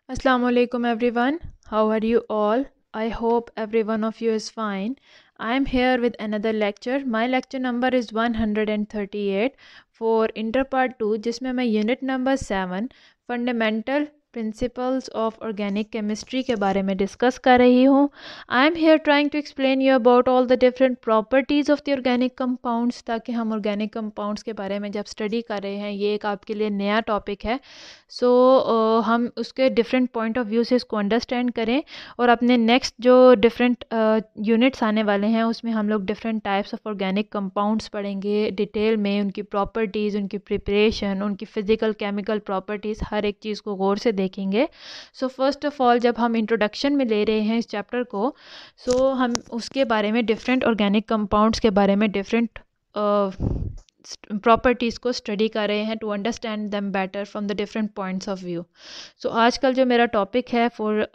Assalamualaikum everyone. How are you all? I hope every one of you is fine. I am here with another lecture. My lecture number is 138 for Inter Part 2 जिसमें मैं unit number 7 fundamental principles of organic chemistry के बारे में discuss कर रही हूँ. I am here trying to explain you about all the different properties of the organic compounds, ताकि हम ऑर्गेनिक कंपाउंड्स के बारे में जब स्टडी कर रहे हैं, ये एक आपके लिए नया टॉपिक है. सो हम उसके डिफरेंट पॉइंट ऑफ व्यू से इसको अंडरस्टैंड करें, और अपने नेक्स्ट जो डिफरेंट यूनिट्स आने वाले हैं उसमें हम लोग different types of organic compounds पढ़ेंगे डिटेल में, उनकी प्रॉपर्टीज़, उनकी प्रिपरेशन, उनकी फ़िज़िकल केमिकल प्रॉपर्टीज़, हर एक चीज़ को गौर से देखेंगे. सो फर्स्ट ऑफ ऑल जब हम इंट्रोडक्शन में ले रहे हैं इस चैप्टर को, सो हम उसके बारे में डिफरेंट ऑर्गेनिक कंपाउंड्स के बारे में डिफरेंट प्रॉपर्टीज़ को स्टडी कर रहे हैं to understand them better from the different points of view. So आजकल जो मेरा टॉपिक है फॉर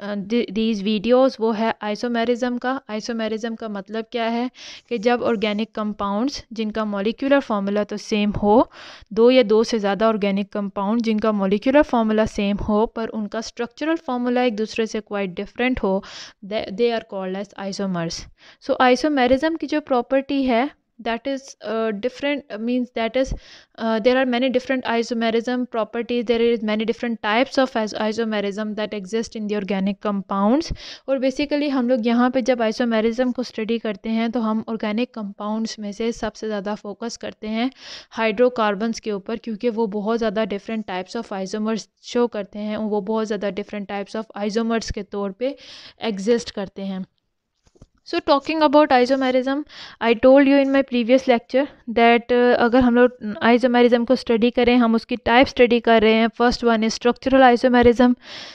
दीज वीडियोस वो है आइसोमेरिज्म का. आइसोमेरिज्म का मतलब क्या है कि जब ऑर्गेनिक कंपाउंड्स जिनका मॉलिक्यूलर फार्मूला तो सेम हो, दो या दो से ज़्यादा ऑर्गेनिक कंपाउंड जिनका मॉलिक्यूलर फार्मूला सेम हो पर उनका स्ट्रक्चरल फार्मूला एक दूसरे से क्वाइट डिफरेंट हो, they are called as isomers. So isomerism की जो प्रॉपर्टी है that is different means that is there are many different isomerism properties, there is many different types of isomerism that exist in the organic compounds. और basically हम लोग यहाँ पे जब isomerism को स्टडी करते हैं तो हम ऑर्गेनिक कंपाउंड्स में से सबसे ज़्यादा फोकस करते हैं हाइड्रोकार्बन्स के ऊपर, क्योंकि वो बहुत ज़्यादा different types of isomers show करते हैं, वो बहुत ज़्यादा डिफरेंट टाइप्स ऑफ आइसोमर्स के तौर पे एग्जिस्ट करते हैं. So talking about isomerism, I told you in my previous lecture that अगर हम लोग isomerism को स्टडी करें, हम उसकी टाइप स्टडी कर रहे हैं. First one is structural isomerism.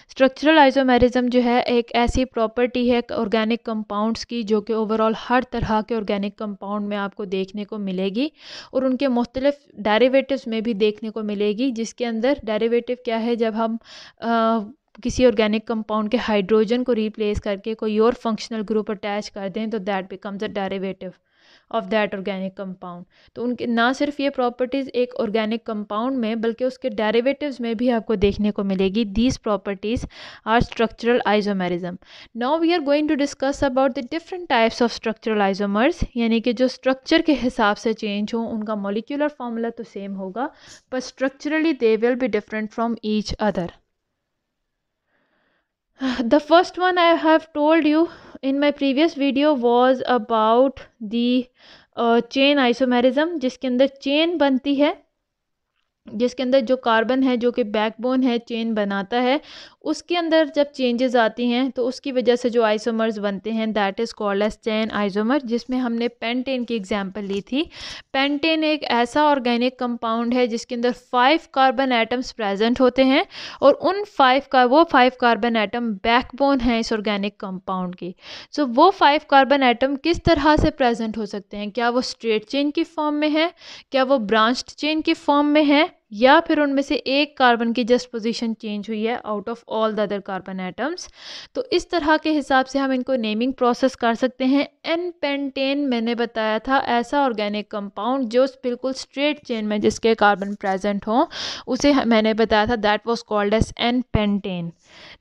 Structural isomerism जो है एक ऐसी प्रॉपर्टी है ऑर्गेनिक कंपाउंड्स की जो कि ओवरऑल हर तरह के ऑर्गेनिक कंपाउंड में आपको देखने को मिलेगी, और उनके मुख्तलिफ डेरिवेटिव्स में भी देखने को मिलेगी. जिसके अंदर डेरिवेटिव क्या है, जब हम किसी ऑर्गेनिक कंपाउंड के हाइड्रोजन को रिप्लेस करके कोई और फंक्शनल ग्रुप अटैच कर दें तो that becomes a derivative of that organic compound. तो उनके ना सिर्फ ये प्रॉपर्टीज़ एक ऑर्गेनिक कंपाउंड में बल्कि उसके डेरिवेटिव्स में भी आपको देखने को मिलेगी. These properties are structural isomerism. Now we are going to discuss about the different types of structural isomers, यानी कि जो स्ट्रक्चर के हिसाब से चेंज हो, उनका मॉलिक्यूलर फार्मूला तो सेम होगा पर structurally they will be different from each other. The first one I have told you in my previous video was about the chain isomerism, जिसके अंदर चेन बनती है, जिसके अंदर जो कार्बन है जो कि बैकबोन है चेन बनाता है, उसके अंदर जब चेंजेस आती हैं तो उसकी वजह से जो आइसोमर्स बनते हैं that is called as chain isomer. जिसमें हमने पेंटेन की एग्जांपल ली थी. पेंटेन एक ऐसा ऑर्गेनिक कंपाउंड है जिसके अंदर 5 कार्बन एटम्स प्रेजेंट होते हैं, और उन 5 कार्बन एटम बैकबोन हैं इस ऑर्गेनिक कंपाउंड की. सो वो 5 कार्बन एटम किस तरह से प्रेजेंट हो सकते हैं? क्या वो स्ट्रेट चेन की फॉर्म में है, क्या वो ब्रांच्ड चेन की फॉर्म में है, या फिर उनमें से एक कार्बन की जस्ट पोजीशन चेंज हुई है out of all the other carbon atoms. तो इस तरह के हिसाब से हम इनको नेमिंग प्रोसेस कर सकते हैं. एन पेंटेन मैंने बताया था ऐसा ऑर्गेनिक कंपाउंड जो बिल्कुल स्ट्रेट चेन में जिसके कार्बन प्रेजेंट हो, उसे मैंने बताया था that was called as n pentane.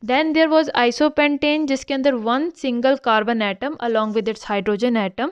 Then there was isopentane, जिसके अंदर one single carbon atom along with its hydrogen atom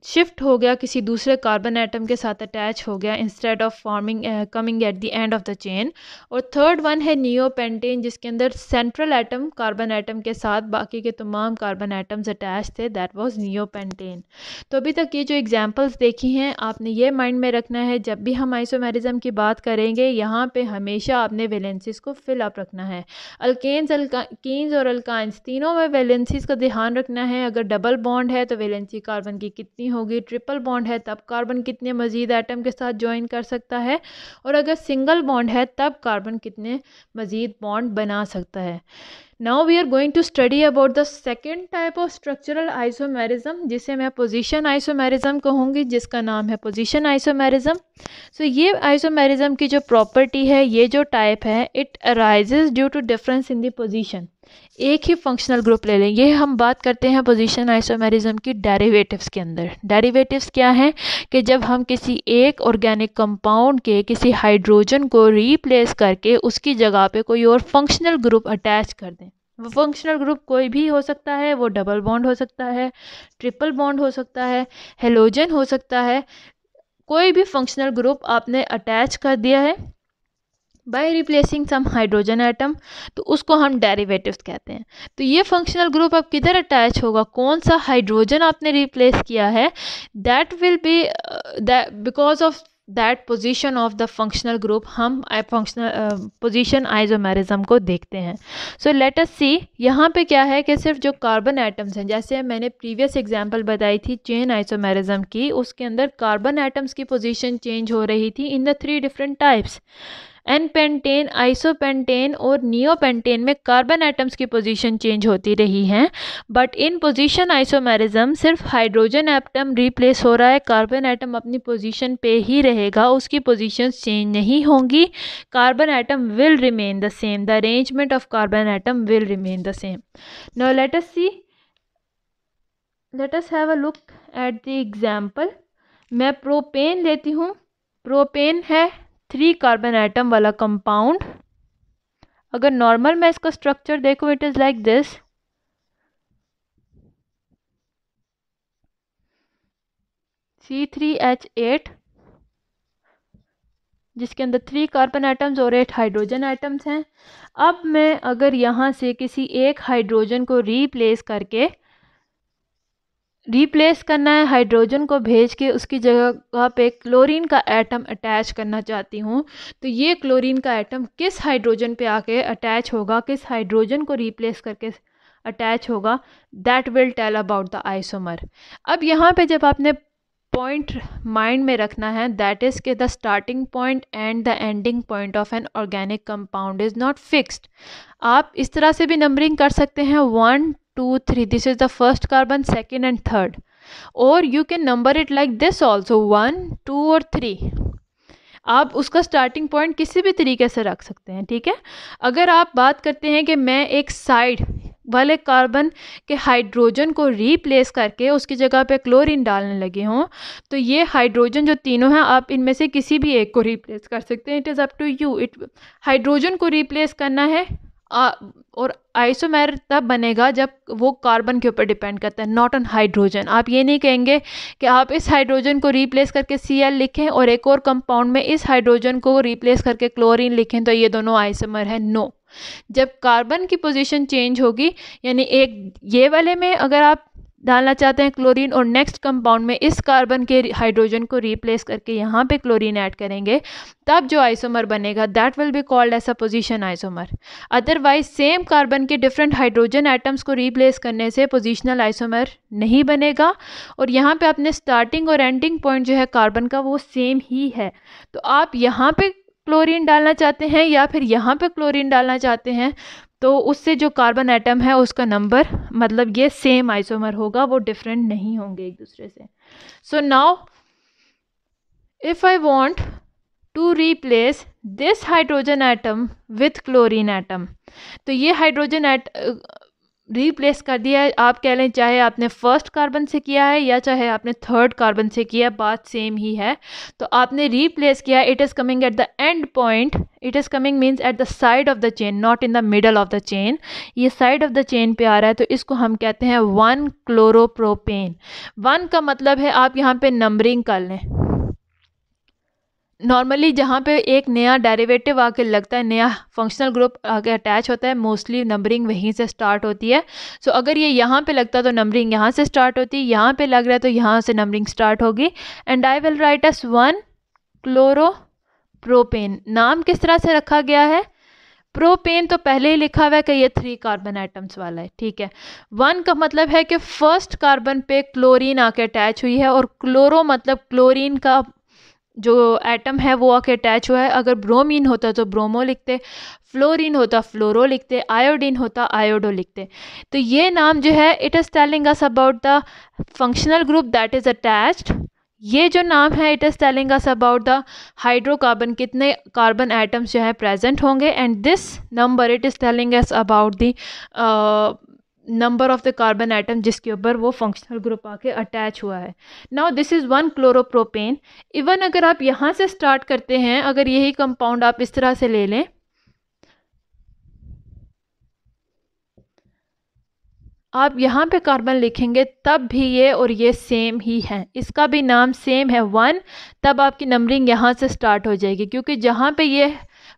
shift हो गया, किसी दूसरे कार्बन एटम के साथ अटैच हो गया instead of forming coming at the end of the chain. और थर्ड वन है नियोपेंटेन, जिसके अंदर सेंट्रल एटम कार्बन एटम के साथ बाकी के तमाम कार्बन एटम्स अटैच थे, दैट वाज नियोपेंटेन. तो अभी तक ये जो एग्जांपल्स देखी हैं आपने ये माइंड में रखना है, जब भी हम आइसोमेरिज्म की बात करेंगे यहाँ पे हमेशा आपने वैलेंसीज को फिल अप रखना है. अल्केन्स, अल्कीन्स और अल्काइंस तीनों में वैलेंसीज का ध्यान रखना है. अगर डबल बॉन्ड है तो वैलेंसी कार्बन की कितनी होगी, ट्रिपल बॉन्ड है तब कार्बन कितने मजीद एटम के साथ ज्वाइन कर सकता है, और अगर सिंगल बॉन्ड है तब कार्बन कितने मजीद बॉन्ड बना सकता है. Now we are going to study about the second type of structural isomerism, जिसे मैं पोजीशन आइसोमेरिज्म कहूँगी, जिसका नाम है पोजीशन आइसोमेरिज्म। सो ये आइसोमेरिज्म की जो प्रॉपर्टी है, ये जो टाइप है, it arises due to difference in the position. एक ही फंक्शनल ग्रुप ले लें। ये हम बात करते हैं पोजीशन आइसोमेरिज्म की डेरिवेटिव्स के अंदर। डेरिवेटिव्स क्या हैं कि जब हम किसी एक ऑर्गेनिक कंपाउंड के किसी हाइड्रोजन को रीप्लेस करके उसकी जगह पे कोई और फंक्शनल ग्रुप अटैच कर दें। वो फंक्शनल ग्रुप कोई भी हो सकता है, वो डबल बॉन्ड हो सकता है, ट्रिपल बॉन्ड हो सकता है, हेलोजन हो सकता है, कोई भी फंक्शनल ग्रुप आपने अटैच कर दिया है by replacing some hydrogen atom, तो उसको हम डेरिवेटिव्स कहते हैं। तो ये फंक्शनल ग्रुप अब किधर अटैच होगा, कौन सा हाइड्रोजन आपने रिप्लेस किया है, that will B because of that position of the functional group हम फंक्शनल पोजीशन आइसोमेरिज्म को देखते हैं। सो लेट अस सी, यहाँ पे क्या है कि सिर्फ जो कार्बन एटम्स हैं, जैसे मैंने प्रीवियस एग्जांपल बताई थी चेन आइसोमेरिज्म की, उसके अंदर कार्बन एटम्स की पोजीशन चेंज हो रही थी in the 3 different types. N pentane, isopentane और नियोपेंटेन में कार्बन एटम्स की पोजीशन चेंज होती रही हैं, बट इन पोजीशन आइसोमेरिज्म सिर्फ हाइड्रोजन एटम रिप्लेस हो रहा है, कार्बन एटम अपनी पोजीशन पे ही रहेगा, उसकी पोजीशन चेंज नहीं होंगी, carbon atom will remain the same, the arrangement of carbon atom will remain the same. Now let us see, let us have a look at the example. मैं propane लेती हूँ। Propane है 3 carbon atom वाला compound. अगर normal मैं इसका structure देखूं, it is like this. C3H8, जिसके अंदर 3 कार्बन एटम्स और 8 हाइड्रोजन एटम्स हैं। अब मैं अगर यहाँ से किसी एक हाइड्रोजन को रिप्लेस करना है, हाइड्रोजन को भेज के उसकी जगह पे क्लोरीन का एटम अटैच करना चाहती हूँ, तो ये क्लोरीन का एटम किस हाइड्रोजन पे आके अटैच होगा, किस हाइड्रोजन को रिप्लेस करके अटैच होगा, that will tell about the isomer. अब यहाँ पे जब आपने पॉइंट माइंड में रखना है, दैट इज़ के the starting point and the ending point of an organic compound is not fixed. आप इस तरह से भी नंबरिंग कर सकते हैं 1 2 3, this is the first carbon, second and third, और you can number it like this also 1 2 और 3। आप उसका स्टार्टिंग पॉइंट किसी भी तरीके से रख सकते हैं, ठीक है। अगर आप बात करते हैं कि मैं एक साइड वाले कार्बन के हाइड्रोजन को रीप्लेस करके उसकी जगह पे क्लोरीन डालने लगे हों, तो ये हाइड्रोजन जो तीनों हैं, आप इनमें से किसी भी एक को रिप्लेस कर सकते हैं। It is up to you. Hydrogen को रिप्लेस करना है और आइसोमेर तब बनेगा जब वो कार्बन के ऊपर डिपेंड करता है, नॉट ऑन हाइड्रोजन। आप ये नहीं कहेंगे कि आप इस हाइड्रोजन को रिप्लेस करके Cl लिखें और एक और कंपाउंड में इस हाइड्रोजन को रिप्लेस करके क्लोरीन लिखें तो ये दोनों आइसोमर है। नो, जब कार्बन की पोजीशन चेंज होगी, यानी एक ये वाले में अगर आप डालना चाहते हैं क्लोरीन और नेक्स्ट कंपाउंड में इस कार्बन के हाइड्रोजन को रिप्लेस करके यहाँ पे क्लोरीन ऐड करेंगे, तब जो आइसोमर बनेगा that will be called as a position isomer. Otherwise same carbon के डिफरेंट हाइड्रोजन एटम्स को रिप्लेस करने से पोजीशनल आइसोमर नहीं बनेगा, और यहाँ पे अपने स्टार्टिंग और एंडिंग पॉइंट जो है कार्बन का वो सेम ही है। तो आप यहाँ पे क्लोरीन डालना चाहते हैं या फिर यहाँ पे क्लोरीन डालना चाहते हैं, तो उससे जो कार्बन एटम है उसका नंबर, मतलब ये सेम आइसोमर होगा, वो डिफरेंट नहीं होंगे एक दूसरे से। So now if I want to replace this hydrogen atom with chlorine atom, तो ये हाइड्रोजन रिप्लेस कर दिया है। आप कह लें चाहे आपने फर्स्ट कार्बन से किया है या चाहे आपने थर्ड कार्बन से किया, बात सेम ही है। तो आपने रिप्लेस किया, it is coming at the end point, it is coming means at the side of the chain, not in the middle of the chain. ये साइड ऑफ द चेन पे आ रहा है, तो इसको हम कहते हैं 1 क्लोरोप्रोपेन। 1 का मतलब है, आप यहाँ पे नंबरिंग कर लें। नॉर्मली जहाँ पे एक नया डेरिवेटिव आके लगता है, नया फंक्शनल ग्रुप आके अटैच होता है, मोस्टली नंबरिंग वहीं से स्टार्ट होती है। सो अगर ये यहाँ पे लगता है तो नंबरिंग यहाँ से स्टार्ट होती है, यहाँ पे लग रहा है तो यहाँ से नंबरिंग स्टार्ट होगी। And I will write S 1 chloropropane. नाम किस तरह से रखा गया है, प्रोपेन तो पहले ही लिखा हुआ है कि ये 3 कार्बन एटम्स वाला है, ठीक है। 1 का मतलब है कि फर्स्ट कार्बन पे क्लोरीन आके अटैच हुई है, और क्लोरो मतलब क्लोरीन का जो एटम है वो आके अटैच हुआ है। अगर ब्रोमीन होता तो ब्रोमो लिखते, फ्लोरीन होता फ्लोरो लिखते, आयोडीन होता आयोडो लिखते। तो ये नाम जो है it is telling us about the functional group that is attached. ये जो नाम है it is telling us about the hydrocarbon, कितने कार्बन एटम्स जो है प्रेजेंट होंगे, and this number it is telling us about the number of the carbon atom जिसके ऊपर वो फंक्शनल ग्रुप आके अटैच हुआ है। Now this is 1 chloropropane. Even अगर आप यहाँ से स्टार्ट करते हैं, अगर यही कंपाउंड आप इस तरह से ले लें, आप यहाँ पे कार्बन लिखेंगे तब भी ये और ये सेम ही है, इसका भी नाम सेम है 1, तब आपकी नंबरिंग यहाँ से स्टार्ट हो जाएगी, क्योंकि जहाँ पे ये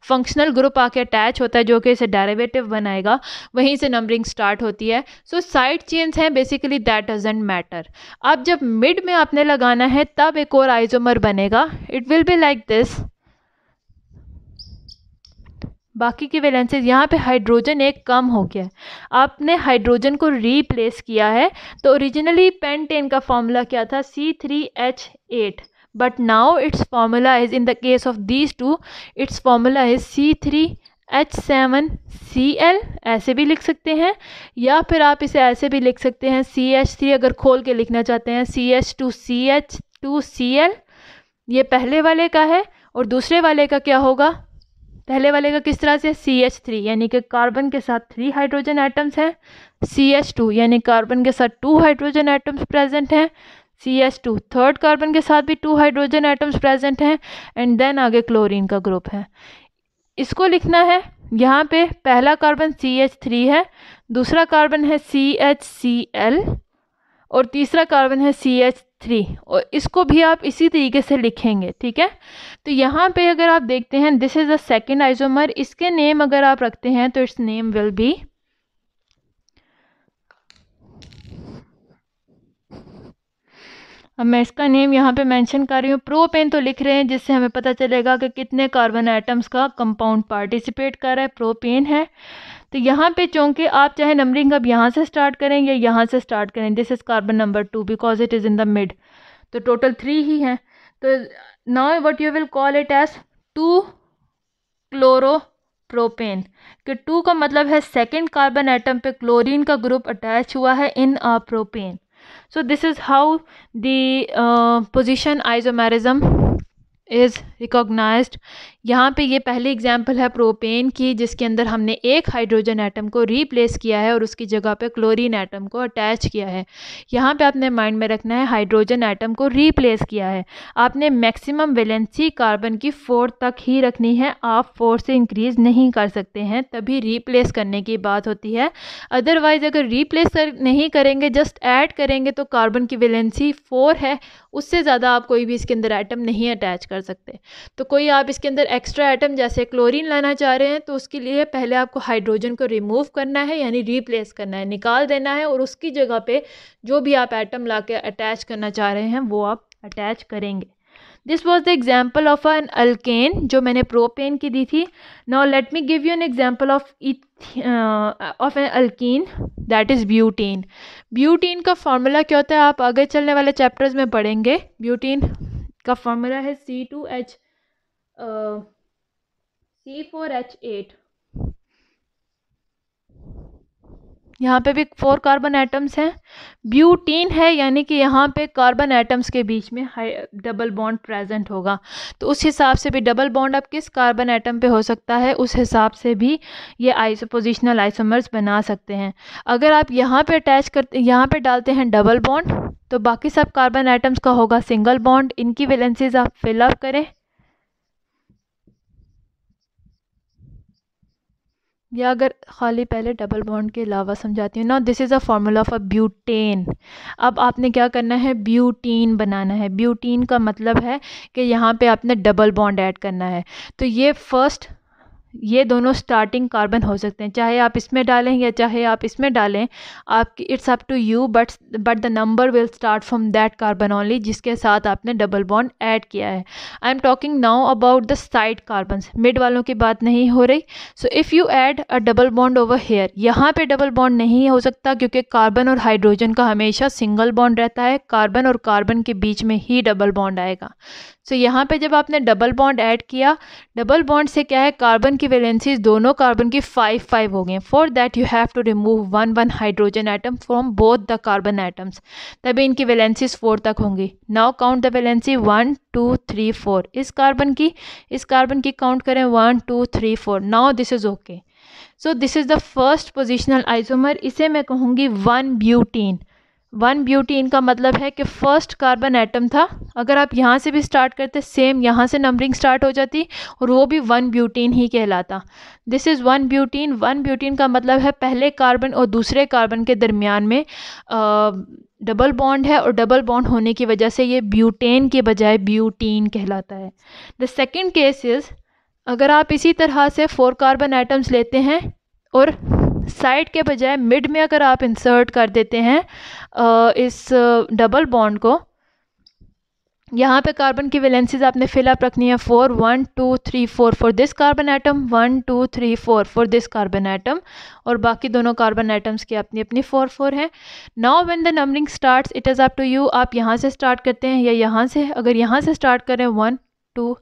फंक्शनल ग्रुप आके अटैच होता है जो कि इसे डेरिवेटिव बनाएगा, वहीं से नंबरिंग स्टार्ट होती है। सो साइड चेन्स हैं बेसिकली, दैट डजंट मैटर। अब जब मिड में आपने लगाना है तब एक और आइसोमर बनेगा, it will be like this. बाकी की वैलेंसीज, यहाँ पे हाइड्रोजन एक कम हो गया है, आपने हाइड्रोजन को रीप्लेस किया है। तो ओरिजिनली पेंटेन का फॉर्मूला क्या था, C3H8, but now it's formula is, in the case of these two, it's formula is C3H7Cl, ऐसे भी लिख सकते हैं, या फिर आप इसे ऐसे भी लिख सकते हैं CH3, अगर खोल के लिखना चाहते हैं CH2CH2Cl। ये पहले वाले का है, और दूसरे वाले का क्या होगा, पहले वाले का किस तरह से, CH3 यानी कि कार्बन के साथ 3 हाइड्रोजन एटम्स हैं, CH2 यानी कार्बन के साथ 2 हाइड्रोजन एटम्स प्रेजेंट हैं, CH2 थर्ड कार्बन के साथ भी 2 हाइड्रोजन एटम्स प्रेजेंट हैं, एंड देन आगे क्लोरीन का ग्रुप है। इसको लिखना है, यहाँ पे पहला कार्बन CH3 है, दूसरा कार्बन है CHCl, और तीसरा कार्बन है CH3, और इसको भी आप इसी तरीके से लिखेंगे, ठीक है। तो यहाँ पे अगर आप देखते हैं, this is the second isomer, इसके नेम अगर आप रखते हैं तो इट्स नेम विल बी, अब मैं इसका नेम यहाँ पे मेंशन कर रही हूँ, प्रोपेन तो लिख रहे हैं जिससे हमें पता चलेगा कि कितने कार्बन एटम्स का कंपाउंड पार्टिसिपेट कर रहा है, प्रोपेन है। तो यहाँ पे चूँकि आप चाहे नंबरिंग अब यहाँ से स्टार्ट करें या यहाँ से स्टार्ट करें, this is carbon number 2 because it is in the mid, तो टोटल 3 ही हैं। तो now what you will call it as 2 chloropropane, कि 2 का मतलब है सेकेंड कार्बन एटम पे क्लोरीन का ग्रुप अटैच हुआ है in a propane. So this is how the position isomerism is recognized। यहाँ पे ये पहली एग्जाम्पल है प्रोपेन की, जिसके अंदर हमने एक हाइड्रोजन एटम को रीप्लेस किया है और उसकी जगह पे क्लोरीन एटम को अटैच किया है। यहाँ पे आपने माइंड में रखना है हाइड्रोजन एटम को रीप्लेस किया है, आपने मैक्सिमम वैलेंसी कार्बन की 4 तक ही रखनी है, आप 4 से इंक्रीज़ नहीं कर सकते हैं, तभी रीप्लेस करने की बात होती है। अदरवाइज़ अगर रीप्लेस नहीं करेंगे, जस्ट ऐड करेंगे, तो कार्बन की वैलेंसी 4 है, उससे ज़्यादा आप कोई भी इसके अंदर एटम नहीं अटैच कर सकते। तो कोई आप इसके अंदर एक्स्ट्रा एटम जैसे क्लोरीन लाना चाह रहे हैं, तो उसके लिए पहले आपको हाइड्रोजन को रिमूव करना है, यानी रीप्लेस करना है, निकाल देना है, और उसकी जगह पे जो भी आप एटम ला के अटैच करना चाह रहे हैं वो आप अटैच करेंगे। This was the example of an alkane जो मैंने प्रोपेन की दी थी। Now let me give you an example of an alkene, that is butene. Butene का फार्मूला क्या होता है, आप आगे चलने वाले चैप्टर्स में पढ़ेंगे। ब्यूटीन का फार्मूला है C4H8। यहाँ पे भी 4 कार्बन एटम्स हैं, ब्यूटीन है, यानी कि यहाँ पे कार्बन एटम्स के बीच में डबल बॉन्ड प्रेजेंट होगा। तो उस हिसाब से भी डबल बॉन्ड अब किस कार्बन एटम पे हो सकता है, उस हिसाब से भी ये पोजिशनल आइसोमर्स बना सकते हैं। अगर आप यहाँ पे अटैच करते, यहाँ पे डालते हैं डबल बॉन्ड, तो बाकी सब कार्बन एटम्स का होगा सिंगल बॉन्ड। इनकी वैलेंसीज आप फिलअप करें, या अगर खाली पहले डबल बॉन्ड के अलावा समझाती हूँ ना, this is a formula of a butane. अब आपने क्या करना है, ब्यूटीन बनाना है। ब्यूटीन का मतलब है कि यहाँ पे आपने डबल बॉन्ड ऐड करना है। तो ये फर्स्ट, ये दोनों स्टार्टिंग कार्बन हो सकते हैं, चाहे आप इसमें डालें या चाहे आप इसमें डालें, आपकी it's up to you, but the number will start from that carbon only जिसके साथ आपने डबल बॉन्ड ऐड किया है। I am talking now about the side carbons, mid वालों की बात नहीं हो रही। So if you add a double bond over here, यहाँ पे डबल बॉन्ड नहीं हो सकता क्योंकि कार्बन और हाइड्रोजन का हमेशा सिंगल बॉन्ड रहता है, कार्बन और कार्बन के बीच में ही डबल बॉन्ड आएगा। सो यहाँ पे जब आपने डबल बॉन्ड ऐड किया, डबल बॉन्ड से क्या है, कार्बन की वैलेंसीज दोनों कार्बन की 5-5 हो गई। For that you have to remove 1-1 hydrogen atom from both the carbon atoms, तभी इनकी वैलेंसीज 4 तक होंगी। Now count the valency 1 2 3 4। इस कार्बन की काउंट करें 1 2 3 4। Now this is okay. So this is the first positional isomer. इसे मैं कहूँगी 1 ब्यूटीन। 1 ब्यूटीन का मतलब है कि फर्स्ट कार्बन एटम था, अगर आप यहाँ से भी स्टार्ट करते सेम यहाँ से नंबरिंग स्टार्ट हो जाती और वो भी 1 ब्यूटीन ही कहलाता। This is 1 butene. 1 ब्यूटीन का मतलब है पहले कार्बन और दूसरे कार्बन के दरमियान में डबल बॉन्ड है, और डबल बॉन्ड होने की वजह से ये ब्यूटेन के बजाय ब्यूटीन कहलाता है। द सेकेंड केस इज़, अगर आप इसी तरह से 4 कार्बन एटम्स लेते हैं और साइड के बजाय मिड में अगर आप इंसर्ट कर देते हैं इस डबल बॉन्ड को, यहाँ पे कार्बन की वैलेंसीज आपने फिलअप रखनी है 4 1 2 3 4 for this carbon atom, 1 2 3 4 for this carbon atom, और बाकी दोनों कार्बन एटम्स की अपनी अपनी 4 है। Now when the numbering starts it is up to you, आप यहाँ से स्टार्ट करते हैं या यहाँ से। अगर यहाँ से स्टार्ट करें 1 2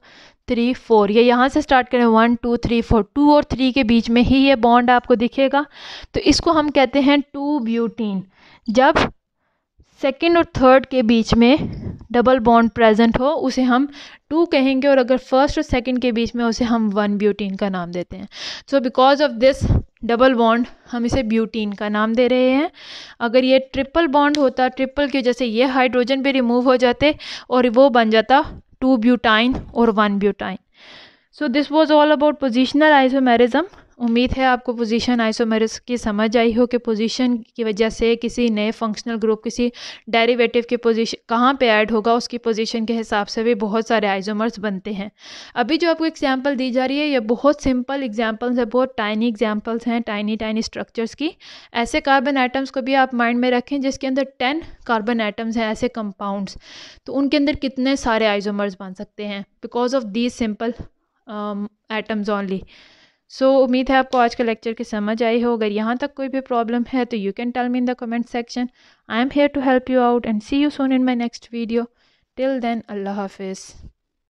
3 4, या यहाँ से स्टार्ट करें 1 2 3 4, 2 और 3 के बीच में ही ये बॉन्ड आपको दिखेगा, तो इसको हम कहते हैं 2 ब्यूटीन। जब सेकेंड और थर्ड के बीच में डबल बॉन्ड प्रेजेंट हो उसे हम 2 कहेंगे, और अगर फर्स्ट और सेकेंड के बीच में उसे हम 1 ब्यूटीन का नाम देते हैं। So because of this double bond हम इसे ब्यूटीन का नाम दे रहे हैं। अगर ये ट्रिपल बॉन्ड होता, ट्रिपल की वजह से ये हाइड्रोजन भी रिमूव हो जाते और वो बन जाता 2 ब्यूटाइन और 1 butyne. So this was all about positional isomerism. उम्मीद है आपको पोजीशन आइसोमेरिज्म की समझ आई हो कि पोजीशन की वजह से किसी नए फंक्शनल ग्रुप, किसी डेरिवेटिव की पोजीशन कहाँ पे ऐड होगा, उसकी पोजीशन के हिसाब से भी बहुत सारे आइसोमर्स बनते हैं। अभी जो आपको एग्जांपल दी जा रही है ये बहुत सिंपल एग्जांपल्स है, बहुत टाइनी एग्जांपल्स हैं, टाइनी स्ट्रक्चर्स की। ऐसे कार्बन आइटम्स को भी आप माइंड में रखें जिसके अंदर 10 कार्बन आइटम्स हैं, ऐसे कंपाउंड्स, तो उनके अंदर कितने सारे आइसोमर्स बन सकते हैं because of these simple atoms only. So उम्मीद है आपको आज का लेक्चर की समझ आई हो। अगर यहाँ तक कोई भी प्रॉब्लम है तो you can tell me in the comment section. I am here to help you out and see you soon in my next video. Till then अल्लाह हाफिज़।